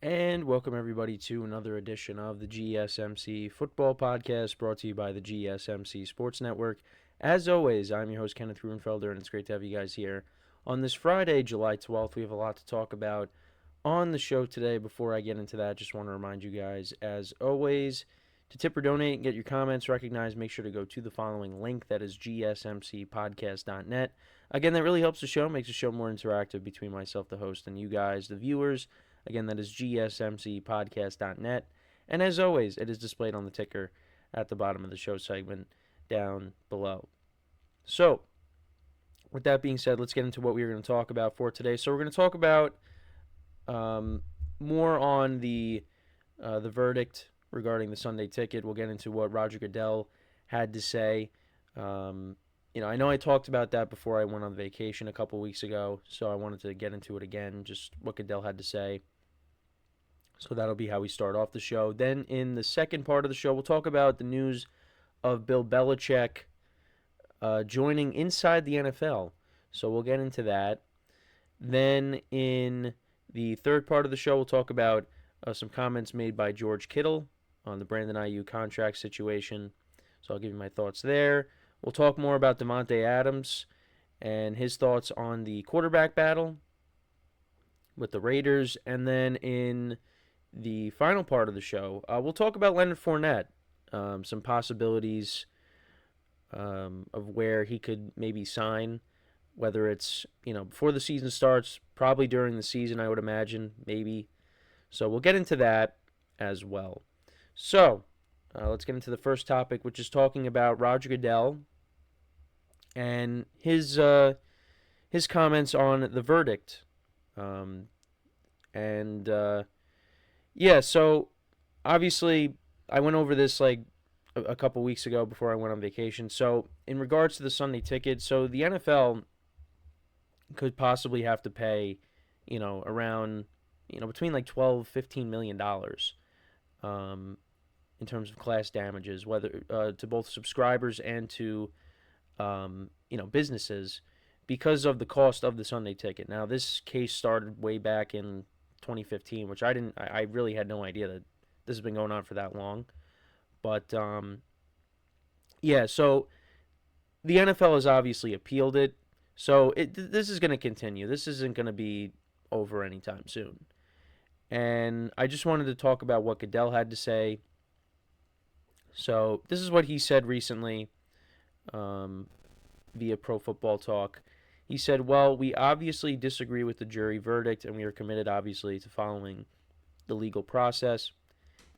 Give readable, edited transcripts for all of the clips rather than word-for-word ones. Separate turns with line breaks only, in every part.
And welcome everybody to another edition of the GSMC Football Podcast brought to you by the GSMC Sports Network. As always, I'm your host Kenneth and it's great to have you guys here. On this Friday, July 12th, we have a lot to talk about on the show today. Before I get into that, just want to remind you guys, as always, to tip or donate and get your comments recognized, make sure to go to the following link, that is GSMCPodcast.net. Again, that really helps the show, makes the show more interactive between myself, the host, and you guys, the viewers. Again, that is GSMCPodcast.net. And as always, it is displayed on the ticker at the bottom of the show segment down below. So, with that being said, let's get into what we're going to talk about for today. So, we're going to talk about more on the verdict regarding the Sunday ticket. We'll get into what Roger Goodell had to say. I know I talked about that before I went on vacation a couple weeks ago, so I wanted to get into it again, just what Goodell had to say. So that'll be how we start off the show. Then in the second part of the show, we'll talk about the news of Bill Belichick joining inside the NFL. So we'll get into that. Then in the third part of the show, we'll talk about some comments made by George Kittle on the Brandon Ayuk contract situation. So I'll give you my thoughts there. We'll talk more about Davante Adams and his thoughts on the quarterback battle with the Raiders. And then in the final part of the show, we'll talk about Leonard Fournette, some possibilities of where he could maybe sign, whether it's, before the season starts, probably during the season, I would imagine, maybe. So we'll get into that as well. So let's get into the first topic, which is talking about Roger Goodell and his comments on the verdict. So obviously I went over this like a couple weeks ago before I went on vacation. So in regards to the Sunday ticket, so the NFL could possibly have to pay, around, between like $12-15 million in terms of class damages, whether to both subscribers and to businesses, because of the cost of the Sunday ticket. Now, this case started way back in 2015, which I really had no idea that this has been going on for that long. But, so the NFL has obviously appealed it. So this is going to continue. This isn't going to be over anytime soon. And I just wanted to talk about what Goodell had to say. So this is what he said recently via Pro Football Talk. He said, well, we obviously disagree with the jury verdict, and we are committed, obviously, to following the legal process.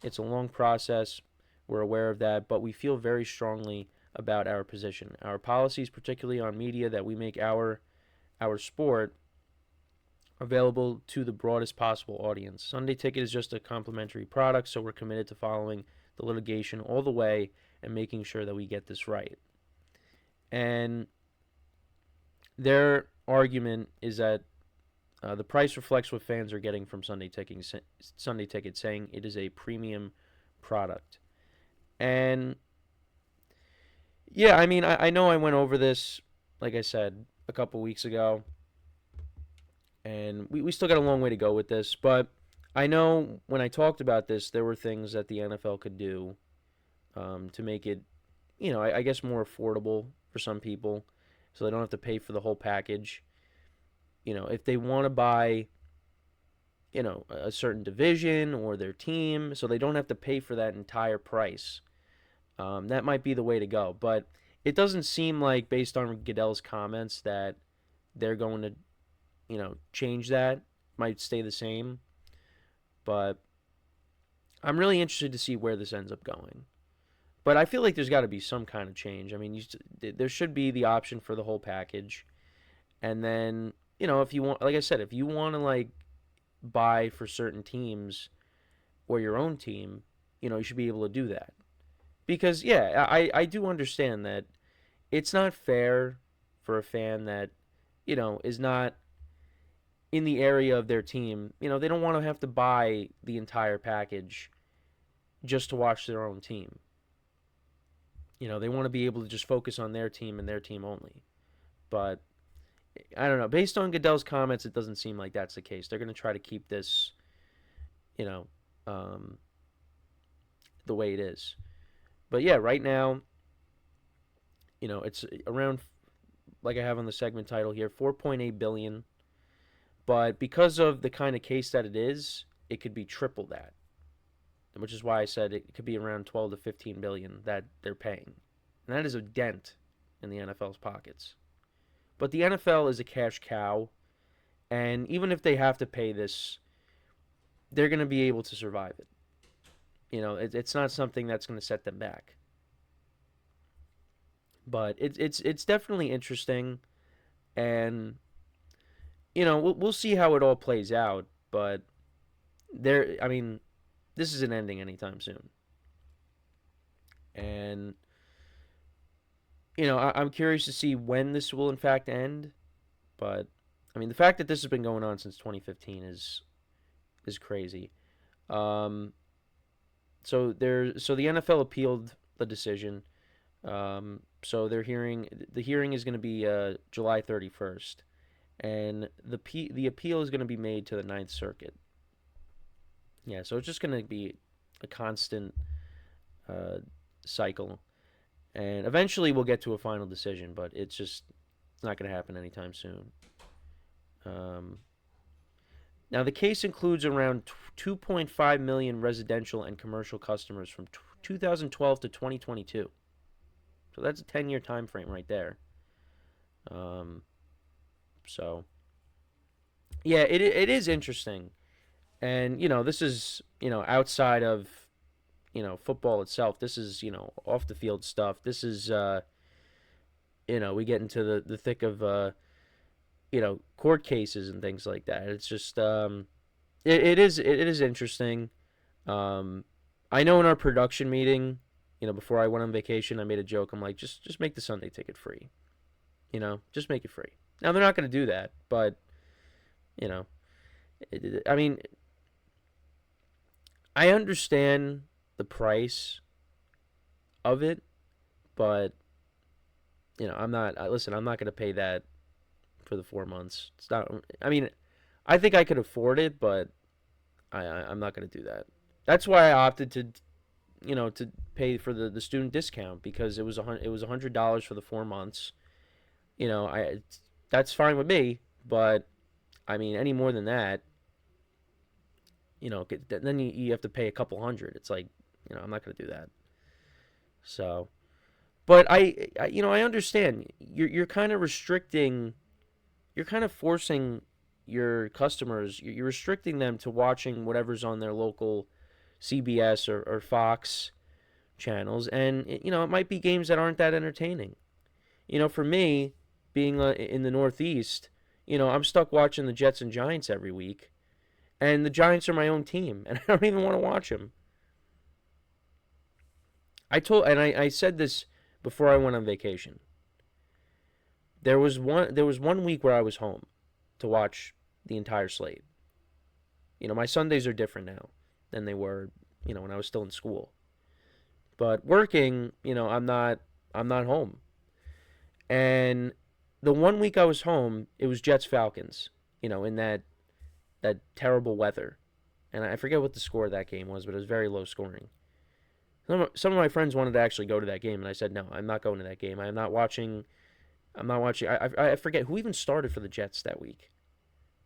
It's a long process. We're aware of that, but we feel very strongly about our position. Our policies, particularly on media, that we make our sport available to the broadest possible audience. Sunday Ticket is just a complimentary product, so we're committed to following the litigation all the way and making sure that we get this right. And their argument is that the price reflects what fans are getting from Sunday Ticket, saying it is a premium product. And yeah, I know I went over this, like I said, a couple weeks ago, and we still got a long way to go with this, but I know when I talked about this, there were things that the NFL could do to make it, I guess more affordable for some people, so they don't have to pay for the whole package. If they want to buy, a certain division or their team, so they don't have to pay for that entire price, that might be the way to go. But it doesn't seem like, based on Goodell's comments, that they're going to, change that. Might stay the same. But I'm really interested to see where this ends up going. But I feel like there's got to be some kind of change. There should be the option for the whole package. And then, if you want, like I said, if you want to, buy for certain teams or your own team, you should be able to do that. Because, I do understand that it's not fair for a fan that, is not in the area of their team. They don't want to have to buy the entire package just to watch their own team. They want to be able to just focus on their team and their team only. But I don't know. Based on Goodell's comments, it doesn't seem like that's the case. They're going to try to keep this, you know, um, the way it is. But yeah, right now, it's around, like I have on the segment title here, 4.8 billion. But because of the kind of case that it is, it could be triple that, which is why I said it could be around 12 to 15 billion that they're paying. And that is a dent in the NFL's pockets. But the NFL is a cash cow, and even if they have to pay this, they're going to be able to survive it. It's not something that's going to set them back. But it's definitely interesting, and we'll see how it all plays out. But this isn't ending anytime soon, and I'm curious to see when this will in fact end. But the fact that this has been going on since 2015 is crazy. So the NFL appealed the decision. So the hearing is going to be July 31st, and the appeal is going to be made to the Ninth Circuit. Yeah, so it's just going to be a constant cycle, and eventually we'll get to a final decision, but it's not going to happen anytime soon. Now, the case includes around 2.5 million residential and commercial customers from 2012 to 2022. So that's a 10-year time frame right there. So, yeah, it is interesting. And, this is, outside of, football itself. This is, off the field stuff. This is, we get into the thick of, court cases and things like that. It's just, it is interesting. I know in our production meeting, before I went on vacation, I made a joke. I'm like, just make the Sunday ticket free. Just make it free. Now, they're not going to do that, but, I understand the price of it, but, I'm not going to pay that for the 4 months. It's not, I think I could afford it, but I'm not going to do that. That's why I opted to pay for the student discount, because it was $100 for the 4 months. That's fine with me, but any more than that, then you have to pay a couple hundred. It's like, I'm not going to do that. So, but I understand you're kind of restricting, you're kind of forcing your customers, you're restricting them to watching whatever's on their local CBS or Fox channels, and it might be games that aren't that entertaining. For me, being in the Northeast, I'm stuck watching the Jets and Giants every week, and the Giants are my own team, and I don't even want to watch them. I said this before I went on vacation. There was one week where I was home to watch the entire slate. My Sundays are different now than they were, when I was still in school. But working, I'm not home. And the one week I was home, it was Jets Falcons, in that terrible weather. And I forget what the score of that game was, but it was very low scoring. Some of my friends wanted to actually go to that game, and I said, no, I'm not going to that game. I'm not watching. I forget who even started for the Jets that week.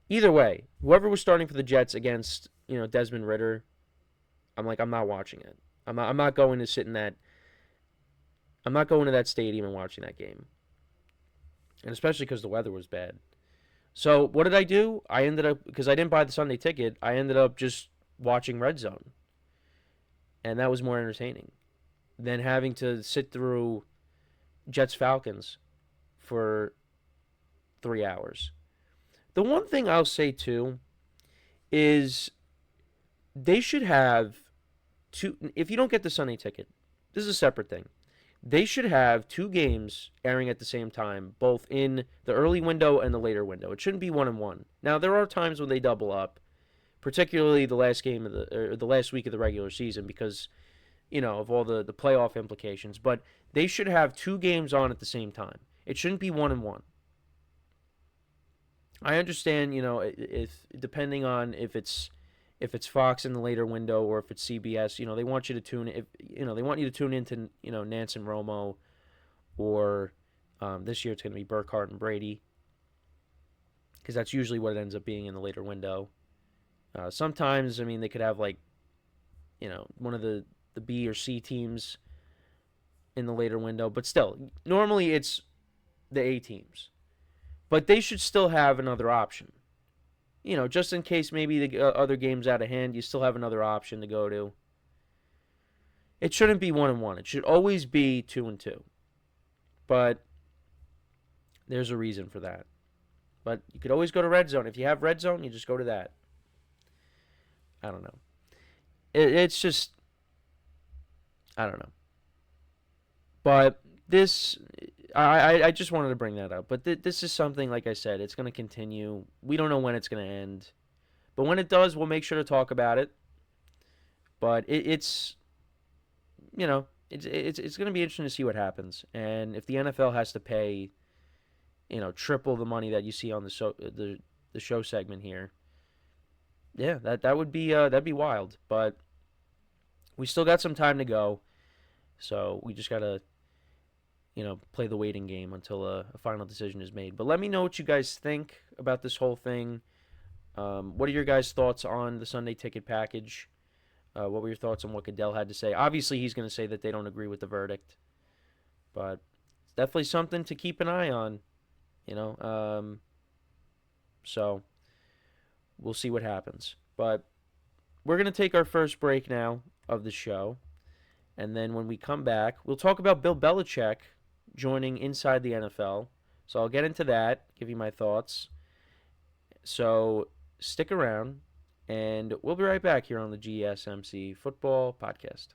Either way, whoever was starting for the Jets against, Desmond Ridder, I'm not watching it. I'm not going to sit in that. I'm not going to that stadium and watching that game. And especially because the weather was bad. So what did I do? I ended up, because I didn't buy the Sunday ticket, I ended up just watching Red Zone. And that was more entertaining than having to sit through Jets Falcons for 3 hours. The one thing I'll say too is they should have if you don't get the Sunday ticket, this is a separate thing. They should have 2 games airing at the same time, both in the early window and the later window. It shouldn't be 1 and 1. Now, there are times when they double up, particularly the last week of the regular season, because of all the playoff implications. But they should have 2 games on at the same time. It shouldn't be 1 and 1. I understand, if depending on if it's if it's Fox in the later window or if it's CBS, they want you to tune if they want you to tune into Nance and Romo, or this year it's going to be Burkhardt and Brady, because that's usually what it ends up being in the later window. Sometimes, they could have one of the B or C teams in the later window, but still, normally it's the A teams. But they should still have another option. Just in case maybe the other game's out of hand, you still have another option to go to. It shouldn't be 1-1. It should always be 2-2. But there's a reason for that. But you could always go to Red Zone. If you have Red Zone, you just go to that. I don't know. It's just, I don't know. But this, I just wanted to bring that up. But this is something, like I said, it's going to continue. We don't know when it's going to end. But when it does, we'll make sure to talk about it. But it's going to be interesting to see what happens. And if the NFL has to pay, triple the money that you see on the show segment here, yeah, that would be that'd be wild. But we still got some time to go, so we just gotta play the waiting game until a final decision is made. But let me know what you guys think about this whole thing. What are your guys' thoughts on the Sunday ticket package? What were your thoughts on what Goodell had to say? Obviously, he's going to say that they don't agree with the verdict, but it's definitely something to keep an eye on. So we'll see what happens. But we're going to take our first break now of the show. And then when we come back, we'll talk about Bill Belichick joining Inside the NFL. So I'll get into that, give you my thoughts. So stick around, and we'll be right back here on the GSMC Football Podcast.